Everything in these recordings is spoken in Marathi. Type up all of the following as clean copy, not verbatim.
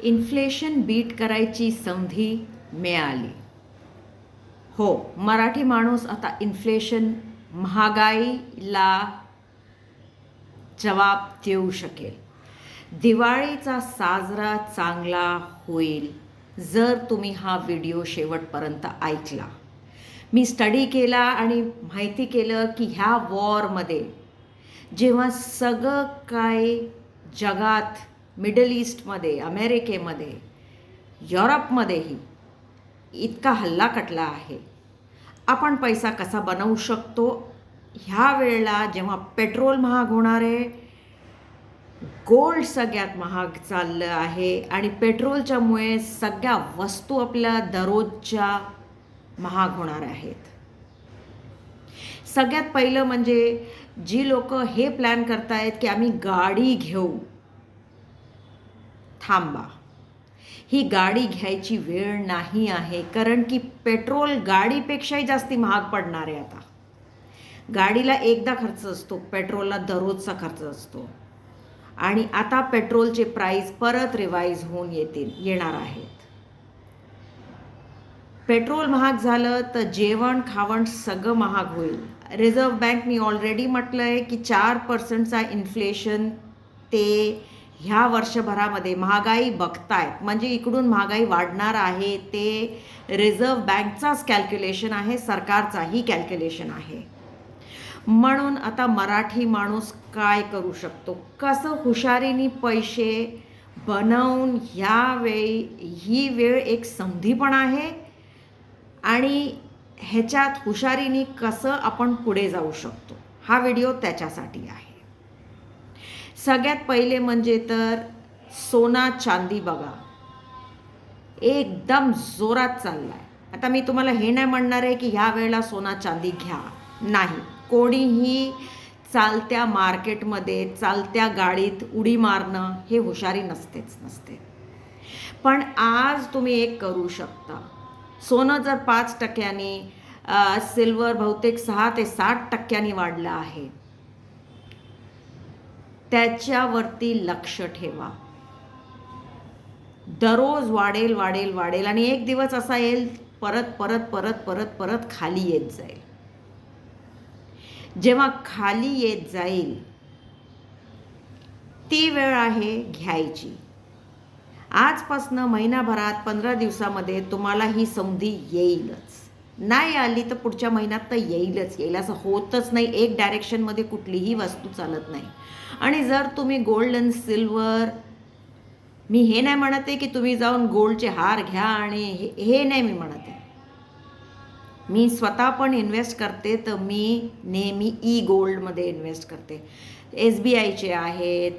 इन्फ्लेशन बीट करायची संधी मिळाली. हो, मराठी माणूस आता इन्फ्लेशन महागाईला जवाब देऊ शकेल. दिवाळीचा साजरा चांगला होईल जर तुम्ही हा व्हिडिओ शेवटपर्यंत ऐकला. मी स्टडी केला आणि माहिती केलं की ह्या वॉरमध्ये जेव्हा सगळं काय जगात, मिडल ईस्टमध्ये, अमेरिकेमध्ये, युरोपमध्येही इतका हल्ला कटला आहे. आपण पैसा कसा बनवू शकतो? ह्या वेळेला जेव्हा पेट्रोल महाग होणार आहे, गोल्ड सगळ्यात महाग चाललं आहे आणि पेट्रोलच्यामुळे सगळ्या वस्तू आपल्या दररोजच्या महाग होणार आहेत. सगळ्यात पहिलं म्हणजे जी लोक हे प्लॅन करतायत की आम्ही गाडी घेऊ, थांबा. ही गाडी घ्यायची वेळ नाही आहे, कारण की पेट्रोल गाडीपेक्षाही जास्ती महाग पडणार आहे. आता गाडीला एकदा खर्च असतो, पेट्रोलला दररोजचा खर्च असतो आणि आता पेट्रोलचे प्राईस परत रिवाईज होऊन येणार आहेत. पेट्रोल महाग झालं तर जेवण खावण सगळं महाग होईल. रिझर्व्ह बँकनी ऑलरेडी म्हटलं आहे की 4%चा इन्फ्लेशन ते ह्या वर्षभरामध्ये महागाई बघतायत, म्हणजे इकडून महागाई वाढणार आहे. ते रिझर्व्ह बँकचाच कॅल्क्युलेशन आहे, सरकारचाही कॅल्क्युलेशन आहे. म्हणून आता मराठी माणूस काय करू शकतो, कसं हुशारीने पैसे बनवून ही वेळ एक संधी पण आहे आणि ह्याच्यात हुशारीने कसं आपण पुढे जाऊ शकतो, हा व्हिडिओ त्याच्यासाठी आहे. सगळ्यात पहिले म्हणजे तर सोना चांदी बघा, एकदम जोरात चाललाय. आता मी तुम्हाला हे नाही म्हणणार आहे की ह्या वेळेला सोना चांदी घ्या, नाही. कोणीही चालत्या मार्केटमध्ये, चालत्या गाडीत उडी मारणं हे हुशारी नसते. पण आज तुम्ही एक करू शकता. सोनं जर 5%, सिल्वर बहुतेक 6 ते 7% वाढलं आहे, त्याच्यावरती लक्ष ठेवा. दररोज वाढेल वाढेल वाढेल आणि एक दिवस असा येईल परत परत परत परत परत खाली येत जाईल. जेव्हा खाली येत जाईल ती वेळ आहे घ्यायची. आजपासनं महिनाभरात 15 दिवसामध्ये तुम्हाला ही संधी येईलच. नाही आली तर पुढच्या महिन्यात तर येईल. असं होतच नाही. एक डायरेक्शनमध्ये कुठलीही वस्तू चालत नाही. आणि जर तुम्ही गोल्ड अँड सिल्वर, मी हे नाही म्हणत आहे की तुम्ही जाऊन गोल्डचे हार घ्या आणि हे नाही मी म्हणत आहे. मी स्वतः पण इन्व्हेस्ट करते, तर मी नेहमी गोल्डमध्ये इन्व्हेस्ट करते. SBIचे आहेत,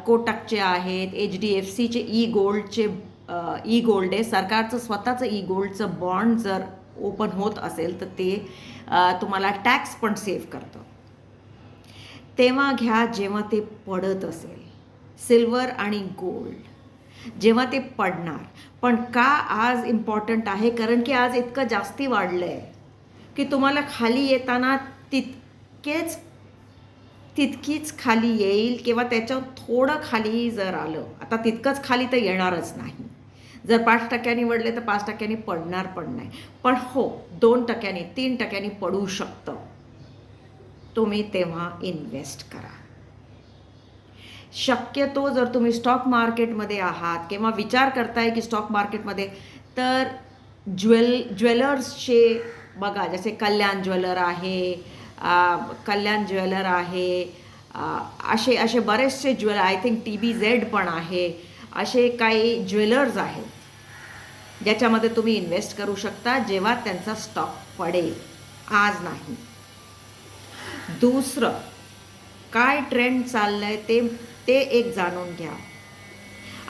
कोटकचे आहेत, HDFCचे गोल्डचे गोल्ड आहे. सरकारचं स्वतःचं गोल्डचं बॉन्ड जर ओपन होत असेल तर ते तुम्हाला टॅक्स पण सेव्ह करतं. तेव्हा घ्या जेव्हा ते पडत असेल. सिल्वर आणि गोल्ड जेव्हा ते पडणार. पण का आज इम्पॉर्टंट आहे, कारण की आज इतकं जास्ती वाढलं आहे की तुम्हाला खाली येताना तितकीच खाली येईल किंवा त्याच्यावर थोडं खाली जर आलं, आता तितकंच खाली तर येणारच नाही. जर 5% वाढले तर 5% पडणार पण नाही. पण हो, 2%, 3% पडू शकतं. तुम्ही तेव्हा इन्व्हेस्ट करा. शक्यतो जर तुम्ही स्टॉक मार्केटमध्ये आहात किंवा विचार करताय की स्टॉक मार्केटमध्ये, तर ज्वेलर्सचे बघा, जसे कल्याण ज्वेलर आहे, असे बरेचसे आय थिंक TBZ पण आहे. असे काही ज्वेलर्स आहेत ज्याच्यामध्ये तुम्ही इन्व्हेस्ट करू शकता जेव्हा त्यांचा स्टॉक पडेल, आज नाही. दुसरं काय ट्रेंड चाललंय ते एक जाणून घ्या.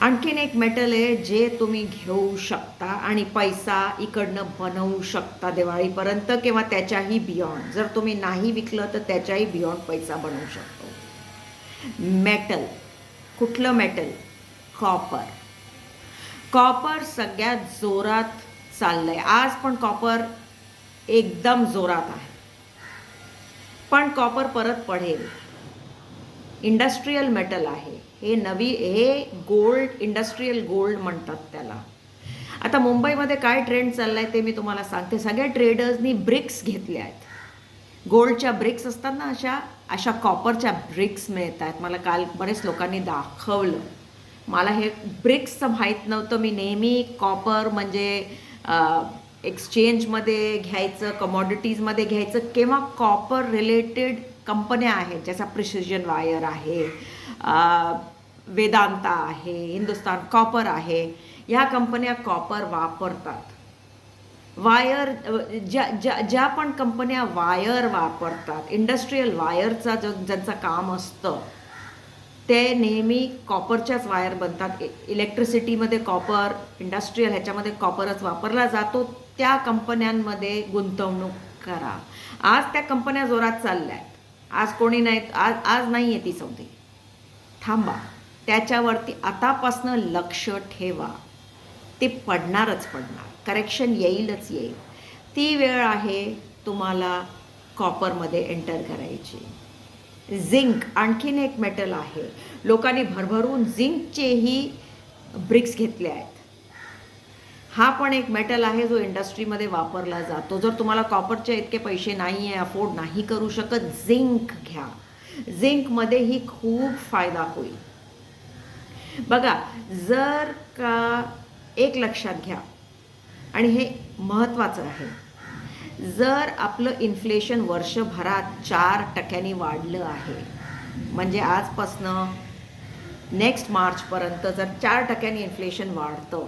आणखीन एक मेटल आहे जे तुम्ही घेऊ शकता आणि पैसा इकडनं बनवू शकता दिवाळीपर्यंत किंवा त्याच्याही बियॉन्ड. जर तुम्ही नाही विकलं तर त्याच्याही बियॉन्ड पैसा बनवू शकतो. मेटल. कुठलं मेटल? कॉपर सगळ्यात जोरात चाललंय. आज पण कॉपर एकदम जोरात आहे. पण कॉपर परत पडेल. इंडस्ट्रियल मेटल आहे. हे गोल्ड, इंडस्ट्रीयल गोल्ड म्हणतात त्याला. आता मुंबईमध्ये काय ट्रेंड चालला आहे ते मी तुम्हाला सांगते. सगळ्या ट्रेडर्सनी ब्रिक्स घेतल्या आहेत. गोल्डच्या ब्रिक्स असतात ना, अशा अशा कॉपरच्या ब्रिक्स मिळत आहेत. मला काल बरेच लोकांनी दाखवलं. मला हे ब्रिक्सचं माहीत नव्हतं. मी नेहमी कॉपर म्हणजे एक्सचेंजमध्ये घ्यायचं, कमॉडिटीजमध्ये घ्यायचं, किंवा कॉपर रिलेटेड कंपन्या आहेत, ज्याचा प्रिसिजन वायर आहे, वेदांता आहे, हिंदुस्तान कॉपर आहे. ह्या कंपन्या कॉपर वापरतात. वायर ज्या पण कंपन्या वायर वापरतात, इंडस्ट्रीयल वायरचा ज्यांचं काम असतं, ते नेहमी कॉपरच्याच वायर बनतात. इलेक्ट्रिसिटीमध्ये कॉपर, इंडस्ट्रीयल ह्याच्यामध्ये कॉपरच वापरला जातो. त्या कंपन्यांमध्ये गुंतवणूक करा. आज त्या कंपन्या जोरात चालल्या आहेत. आज कोणी नाही, आज नाही आहे ती सौदी. थांबा, त्याच्यावरती आतापासनं लक्ष ठेवा. ते पडणारच पडणार. करेक्शन येईलच येईल. ती वेळ आहे तुम्हाला कॉपरमध्ये एंटर करायची. झिंक आणखीन एक मेटल आहे. लोकांनी भरभरून झिंकचेही ब्रिक्स घेतले आहेत. हा पण एक मेटल आहे जो इंडस्ट्रीमध्ये वापरला जातो. जर तुम्हाला कॉपरचे इतके पैसे नाही आहे, अफोर्ड नाही करू शकत, झिंक घ्या. झिंकमध्येही खूप फायदा होईल. बघा, जर का एक लक्षात घ्या, आणि हे महत्त्वाचं आहे, जर आपलं इन्फ्लेशन वर्षभरात 4% वाढलं आहे, म्हणजे आजपासनं नेक्स्ट मार्चपर्यंत जर 4% इन्फ्लेशन वाढतं,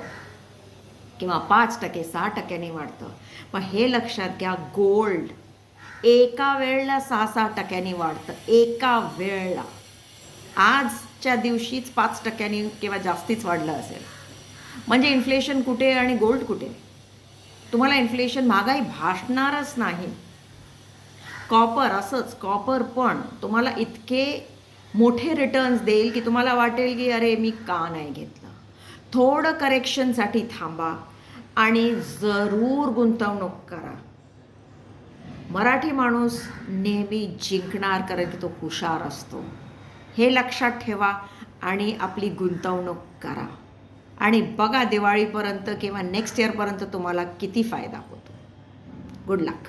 किंवा 5%, 6% वाढतं, मग हे लक्षात घ्या, गोल्ड एका वेळेला 6-6% वाढतं. एका वेळेला. आजच्या दिवशीच 5% किंवा जास्तीच वाढलं असेल. म्हणजे इन्फ्लेशन कुठे आणि गोल्ड कुठे? तुम्हाला इन्फ्लेशन, महागाई भासणारच नाही. कॉपर असंच. कॉपर पण तुम्हाला इतके मोठे रिटर्न्स देईल की तुम्हाला वाटेल की अरे मी का नाही घेतलं. थोडं करेक्शनसाठी थांबा आणि जरूर गुंतवणूक करा. मराठी माणूस नेहमी जिंकणार, कारण की तो हुशार असतो. हे लक्षात ठेवा आणि आपली गुंतवणूक करा. आणि बघा दिवाळीपर्यंत किंवा नेक्स्ट इयरपर्यंत तुम्हाला किती फायदा होतो. गुड लक.